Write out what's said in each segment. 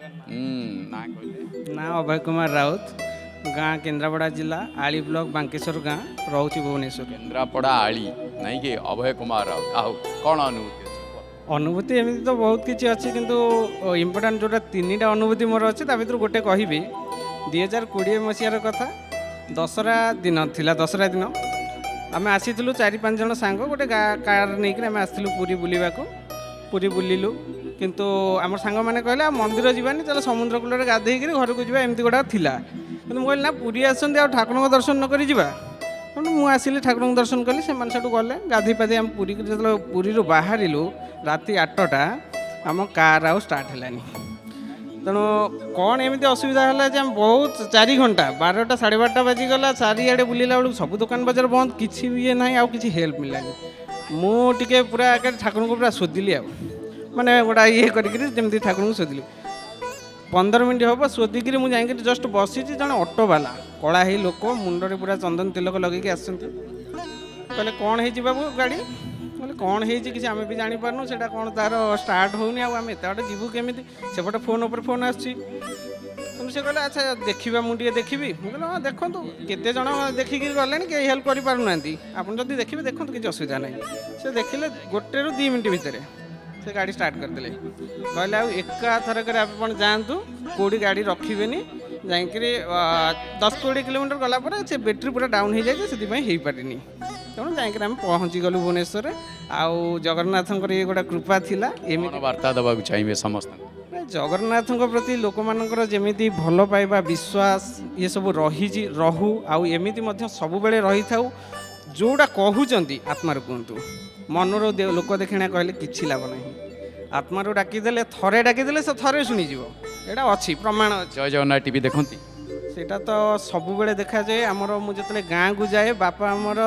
ना कहले ना अभय कुमार राउत गाँ केन्द्रापड़ा जिला आली ब्लॉक बांकेश्वर गाँ रोची भुवनेश्वर। केन्द्रापड़ा आली नहीं कि अभय कुमार राउत आउ कौन अनुभूति अछि? अनुभूति एमती तो बहुत किसी अच्छी किंतु इम्पोर्टाट जोटा तीन टा अनुभूति मोर अच्छे ता भर गोटे कहबी 2020 मसीहार कथा दशहरा दिन थिला। दशहरा दिन आम आसीलु 4-5 जन सांग गोटे कार नहीं आम आसलु पुरी बुलवा पुरी बुलिलु किंतु आम सांग मैंने कहले मंदिर जीवानी चलो समुद्र कूल गाधे घर को जावा एमती गोटा थिला किंतु मुझे ना पुरी आसती आ ठाकुर को दर्शन नक जा मुझे आसिली ठाकुर को दर्शन कली से गले गाधे पाधे आम पुरी जो पुरी बाहर राति 8टा आम कार आउ स्टार्ट है तेणु कौन एमती असुविधा है जे बहुत 4 घंटा 12टा 12:30 बाजिगला चारिआडे बुलला बेलू सब दुकान बजार बंद किसी भी ये ना आउ किसी हेल्प मिलानी मुझे पूरा ठाकुर को पूरा शोधिली माने गोटा ये करमती ठाकुर को शोधिली 15 मिनट हम शोधिकी मुझे जस्ट बसी जन ऑटो वाला कला ही लोक मुंडे पूरा चंदन तिलक लगे आसते कौन है बाबू गाड़ी बोले कौन है किसी आम भी जापारू से कौन तार स्टार्ट होनी आम एत बाटे जीवु केमी सेपटे फोन उपर फोन आसी से कहले अच्छा देखा मुझे देखी मुझे हाँ देखूँ केते जन देखिकी गले कहीं हेल्प करना आप जब देखिए देखो किसी असुविधा ना से देखिले 1-2 मिनट भितर से गाड़ी स्टार्ट करदे कहले एका थरक आप जातु कौटी गाड़ी रखिबेनी जाकि 10-20 किलोमीटर गलापर से बैटेरी पूरा डाउन हो जाए से पारिनी तेणु जाकि आम पहुँची गलु भुवनेश्वर आउ जगन्नाथ ये गोटे कृपा थिला एमती वार्ता देवा चाहिए समस्त जगन्नाथ प्रति लोक मानकर जमी भल पाइबा विश्वास ये सब रही रहू आउ एमती सब बेले रही था जोड़ा कहते आत्मार कहतु मनर लोक देखा कहले कि लाभ ना आत्मार डाकिदेले थरे डाकिदेले से थरे शुणीज यहाँ अच्छी प्रमाण जय जगन्नाथ टीवी देखती सेटा तो सब बेले देखा जाए आमर मुझे गाँ को जाए बापा आमर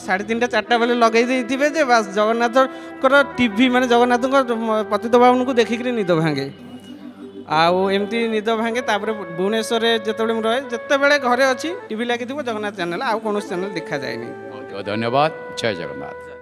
3:30-4टा बेले लगे जे बास जगन्नाथ टीवी माने जगन्नाथ पतित भावन को देखिक निद भांगे आउ एमती निद भांगे तापर भुवनेश्वर जिते रहे जिते बड़े घरे अच्छी टीवी लगी जगन्नाथ चैनल आउ कौन चैनल देखा जाए। बहुत बहुत धन्यवाद। जय जगन्नाथ।